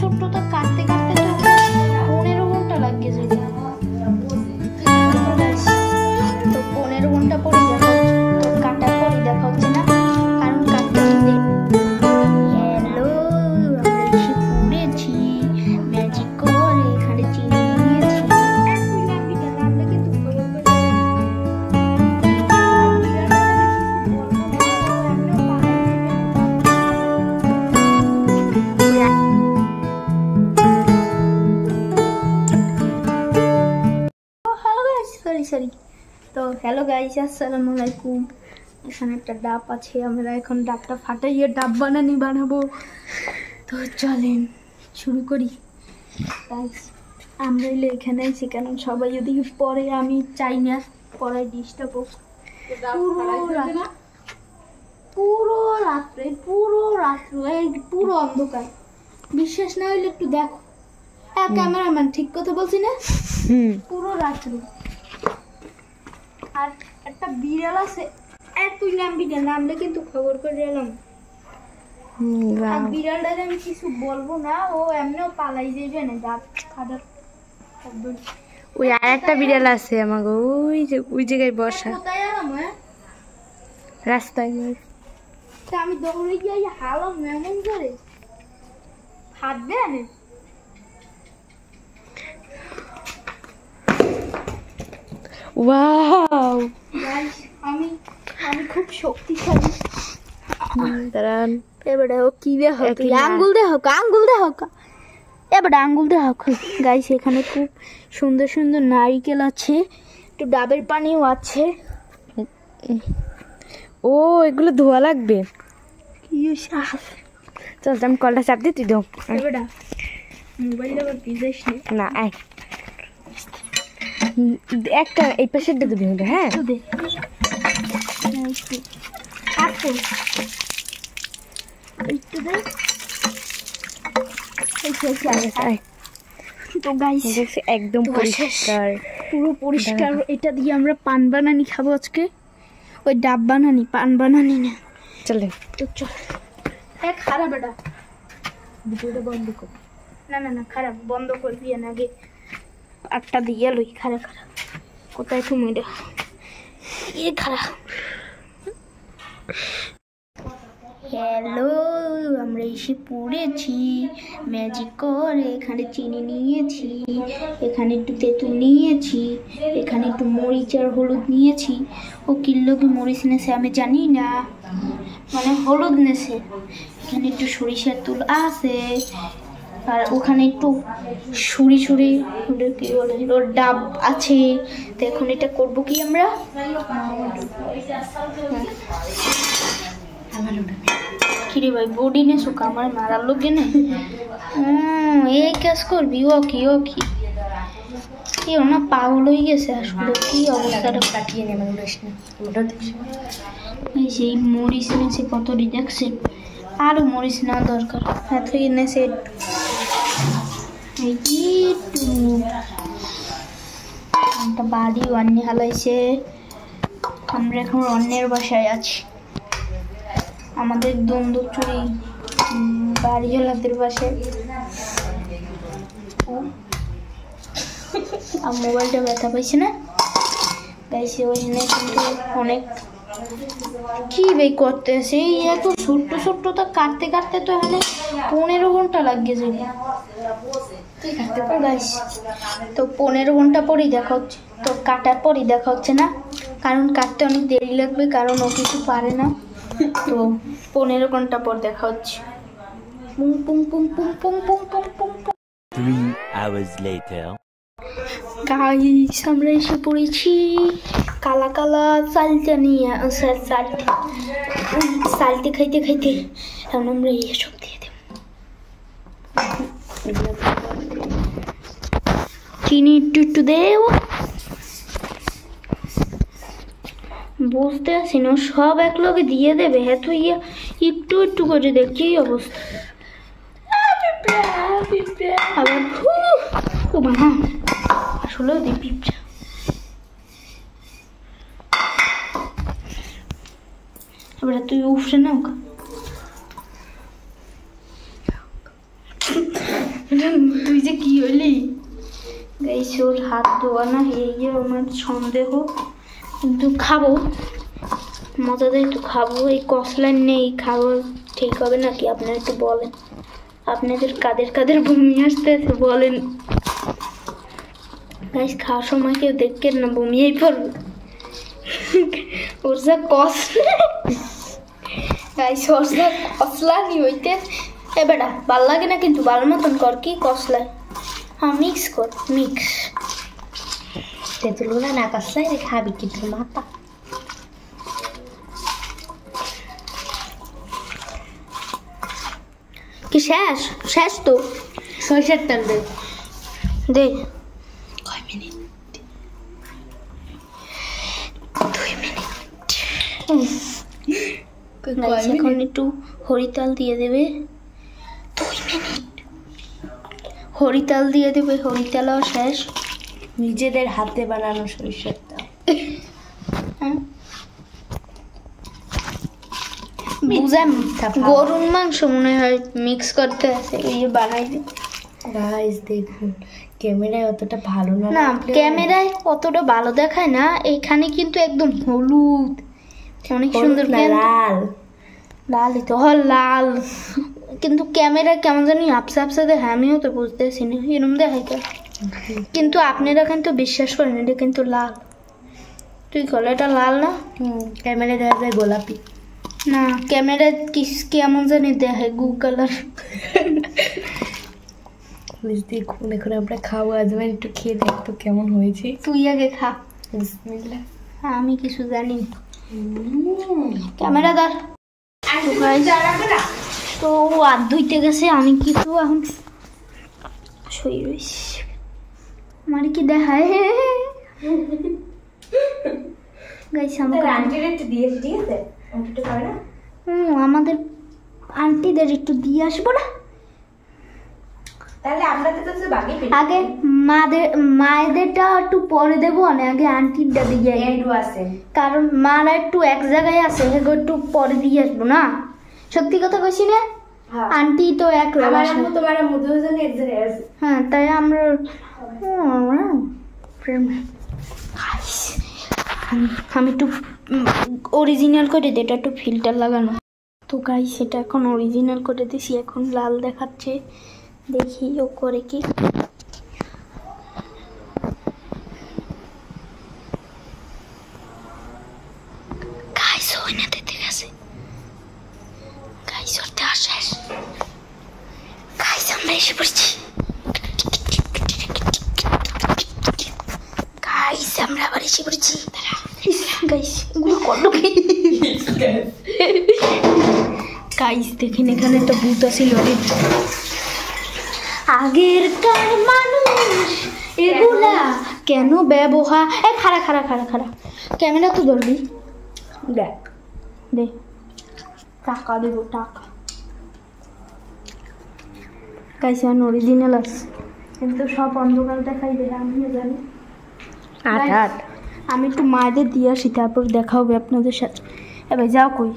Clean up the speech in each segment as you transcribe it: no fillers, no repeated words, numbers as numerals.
ছোট্ট তো কাটতে কাটতে তো 15 ঘন্টা লাগে যায়। তো 15 ঘন্টা পরে দেখা হচ্ছে, তো কাটার পরে দেখা হচ্ছে না, কারণ কাটতে হলে হ্যালো আমরা এসে পড়েছি ম্যাজিক করে এখানে চিনি নিয়েছি। আমরা কিন্তু সরি। তো হ্যালো গাইস, আসসালামু আলাইকুম। এখানে একটা ডাব আছে, আমরা এখন ডাবটা ফাটাইয়ে ডাব বানাবো। তো চলেন শুরু করি গাইস। আমরা এলে এখানে আছি কেন, সবাই যদি পরে আমি চাই না পরে ডিস্টার্ব হোক। পুরো রাত্রে পুরো অন্ধকার, বিশ্বাস না হইলে একটু দেখো। ক্যামেরাম্যান ঠিক কথা বলছি না? পুরো রাত্রে। আর একটা বিড়াল আছে, তুই নামবি না, নামলে কিন্তু খবর করে এলাম। আর বিড়ালটাকে আমি কিছু বলবো না, ও এমনিও পালাই যাবে না। ডাব খাবার ওই আর একটা বিড়াল আছে আমাকে, ওই জায়গায় বসা। কোথায় এলাম? রাস্তায়। আমি দৌড়ে গিয়ে হালাম এমন করে হাঁটবে না। ওয়াও আমি খুব শক্তিশালী। দাঁড়ান, এবারে ও কি দেখো, আঙ্গুল দেখো এবারে আঙ্গুল দেখো গাইস। এখানে খুব সুন্দর সুন্দর নারকেল আছে, একটু ডাবের পানিও আছে। ও এগুলো ধোয়া লাগবে। চল আমি কলটা চাপ দিই, তুই দাও। এবারে মোবাইল আবার ভিজাইস না, একটা এই পাশে দিয়ে দিবি। হ্যাঁ একদম পরিষ্কার, পুরো পরিষ্কার। এটা দিয়ে আমরা পান বানানি খাবো আজকে। ওই ডাব বানানি, পান বানানি না। চলে তো চল। খারাপ এটা, ভিডিওটা বন্ধ কর। না খারাপ, বন্ধ করবি না আগে। আটটা দিয়ে লই। খারাপ কোথায় তুমি খারাপ। হ্যালো, আমরা এসে পড়েছি ম্যাজিক করে। এখানে চিনি নিয়েছি, এখানে একটু তেঁতুল নিয়েছি, এখানে একটু মরিচ আর হলুদ নিয়েছি। ও কিনলো কি মরিচ নেছে আমি জানি না, মানে হলুদ নেছে। এখানে একটু সরিষার তেল আছে, আর ওখানে একটু সুরি কি বলে ওর ডাব আছে। তো এখন এটা করবো কি আমরা, কিরে ভাই বডি নে শুকা আমার মারার লোক না। এই কাজ করবি? ও কি কেউ না পাগল হয়ে গেছে আসলে। কি অবস্থাটা কাটিয়ে নেবে সেই মরিচ নেছে কতটি দেখছেন। আরো মরিচ না দরকার, এত এনেছে একটা বাড়ি অন্য হালাইছে। আমরা এখন অন্যের বাসায় আছি, আমাদের দ্বন্দ্ব চুরি বাড়ি হলাদের বাসায়। আর মোবাইলটা ব্যথা পাইছে না গাইছে, ওইখানে কিন্তু অনেক কি ভাই করতেছে। এত ছোট্ট তো কাটতে কাটতে তো এখানে 15 ঘন্টা লাগে যাবে। তো 15 ঘন্টা পরেই দেখা হচ্ছে, তো কাটার পরেই দেখা হচ্ছে না, কারণ কাটতে অনেক দেরি লাগবে, কারণ ও কিছু পারে না। তো 15 ঘন্টা পর দেখা হচ্ছে। 3 hours later. গাইস আমরা এসে পড়েছি কালা চালটা নিয়ে। চালতে খাইতে এখন আমরা এসব দিয়ে দেব। চিনি একটু দেব, বুঝতে পারছি না সব এক লগে দিয়ে দেবে। হ্যাঁ তুই একটু করে দেখ কি অবস্থা। আবার আসলে পিপটা এবার তুই উঠে না তুই যে কি হইলি গাইস, ওর হাত ধোয়া না এই যে আমার সন্দেহ, কিন্তু খাবো মজা দিয়ে একটু খাবো। এই কসলার নেই, খাবো ঠিক হবে নাকি আপনারা একটু বলেন, আপনাদের কাদের কাদের বমি আসতেছে বলেন গাইস। খাওয়ার সময় কেউ দেখেন না, বমিয়েই পড়বে। ওর যা কসলা গাইস, ওর যা কসলা নি হইতে এ বেটা ভাল লাগে না, কিন্তু ভালো মতন কর। কি কসলা? হ্যাঁ মিক্স কর, মিক্স। তেঁতুল না কসলাই রে খাবি কিন্তু মাথা। কি শেষ? শেষ তো। সরিষার তেল দে। দে কয় মিনিট? 2 মিনিট। গাইস এখন একটু হরিতাল দিয়ে দেবে। 2 মিনিট হরিতাল দিয়ে দেবে, হরিতালও শেষ। নিজেদের হাতে বানানো সরিষার তেল। হ্যাঁ বুঝাম, গরুর মাংস মনে হয় মিক্স করতে আছে, এই যে বানাই দিই। গাইস দেখুন, ক্যামেরায় অতটা ভালো না, না ক্যামেরায় অতটা ভালো দেখায় না, এইখানে কিন্তু একদম হলুদ, অনেক সুন্দর লাল লালই তো হয় লাল, কিন্তু ক্যামেরায় কেমন জানি আপসা আপসা দেখায়, আমিও তো বুঝতেছি না এরম দেখায় কেন। কিন্তু আপনারা কিন্তু বিশ্বাস করেন এটা কিন্তু লাল। তুই বল এটা লাল না? ক্যামেরায় দেখা যায় গোলাপি। না ক্যামেরায় কেমন জানি দেখায় গু কালার। দেখুন এখন আমরা খাবো, আজমান একটু খেয়ে দেখতো কেমন হয়েছে। তুই আগে খা। বিসমিল্লাহ। আমি কিছু জানি না। ক্যামেরা ধর। তো ও হাত ধুইতে গেছে, আমি কিছু এখন শুয়ে রয়েছি। আমার কি দেখায় গাইছে আমাকে আমাদের আন্টিদের একটু দিয়ে আসবো না? আগে মায়েদেরটা একটু পরে দেবো না, আগে আন্টিরটা দিয়ে আসবো। কারণ মারা একটু এক জায়গায় আছে, সেগুলো একটু পরে দিয়ে আসবো না। সত্যি কথা কইছি না, আন্টি তো এক হ্যাঁ, তাই আমরা আমি একটু অরিজিনাল করে দিই, এটা একটু ফিল্টার লাগানো তো গাইস, সেটা এখন অরিজিনাল করে দিছি, এখন লাল দেখাচ্ছে, দেখি ও করে কি। গাইস ওই না দিতে গেছে, গাইস ওরতে শেষ। গাইস আমরা এসে পড়ছি, গাইস আমরা আবার এসে পড়ছি। গাইস গুলো করলো কি? গাইস দেখেন এখানে একটা ভূত ছিল। আগেরকার মানুষ এগুলা কেন ব্যবহার, খাড়া খাড়া খাড়া খাড়া ক্যামেরা তো ধরবি, দেখ দে টাকা দেবো টাকা। গাইস অরিজিনাল আছে, কিন্তু সব অন্ধকার দেখাই দেয়, আমিও জানি। আমি একটু মায়েদের দিয়ে আসি, তারপর দেখা হবে আপনাদের সাথে। এবার যাও কই,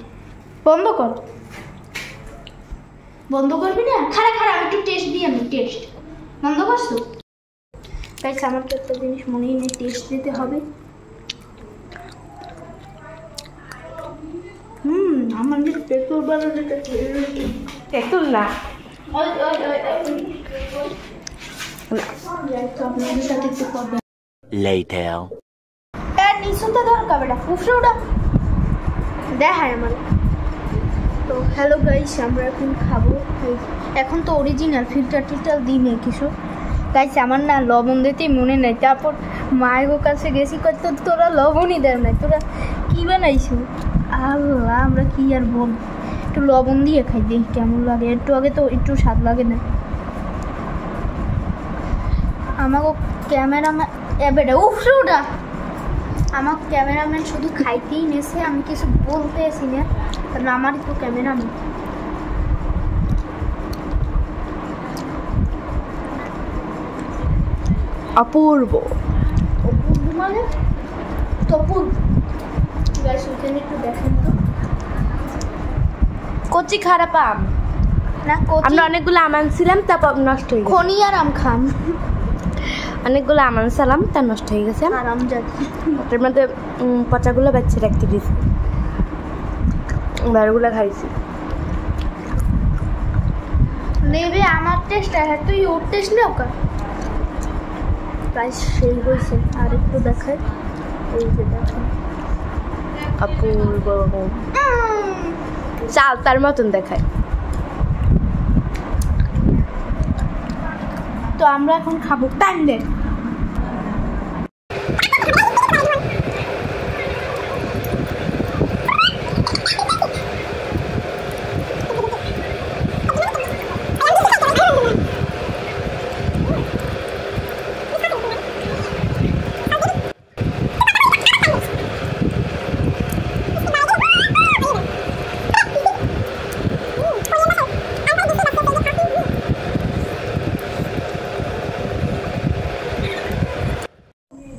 বন্ধ কর। বন্ধ করবি না? খারাপ খারাপ একটু টেস্ট দিই, আমি টেস্ট বন্ধ করছো। গাইস আমার তো একটা জিনিস মনেই নেই, টেস্ট দিতে হবে। আমাদের পেট্রোল বানানোটা তেঁতুল না, আপনাদের সাথে একটু করবে। Later. নিশুনতে দরকার বেটা, উপরে ওটা দেখায় আমার। তো হ্যালো গাইস, আমরা এখন খাবো। এখন তো অরিজিনাল ফিল্টার টিল্টার দিই নেই কিছু। গাইস আমার না লবণ দিতেই মনে নেই, তারপর মায়ের কাছে গেছি কত, তোরা লবণই দেয় নাই, তোরা কী বানাইছো? আল্লাহ আমরা কি আর বল, একটু লবণ দিয়ে খাই দেখি কেমন লাগে। একটু আগে তো একটু স্বাদ লাগে না। আমাকে ক্যামেরাম্যান এবারে উপরে ওটা, আমার ক্যামেরাম্যান শুধু খাইতেই নেছে, আমি কিছু বলতে আসি না, কারণ আমারই তো ক্যামেরাম্যান। অপূর্ব অপূর্ব মানে তপুর। গাইস ওখানে একটু দেখেন তো, কচি খারাপ আম। না আমরা অনেকগুলো আম আনছিলাম তারপর নষ্ট হয়ে গেছে। খনি আর আম খান, অনেকগুলো আম আনছিলাম তা নষ্ট হয়ে গেছে। আরাম জাতি। ওটার মধ্যে পচাগুলো বাচ্চা রাখতে দিয়েছি, বাইরেগুলো খাইছি। নেবে আমার টেস্ট আর তুই ওর টেস্ট নেও কা প্রাইস সেই হয়েছে। আর একটু দেখায়, এই যে দেখেন অপূর্ব চাল তার মতন দেখায়। তো আমরা এখন খাবো প্যান্ডেল।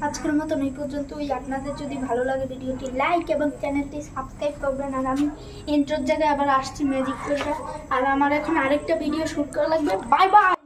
আজকের মতন এই পর্যন্তই। আপনাদের যদি ভালো লাগে ভিডিওটি লাইক এবং চ্যানেলটি সাবস্ক্রাইব করবেন। আর আমি ইন্ট্রোর জায়গায় আবার আসছি ম্যাজিক করে। আর আমার এখন আরেকটা ভিডিও শুট করা লাগবে। Bye bye.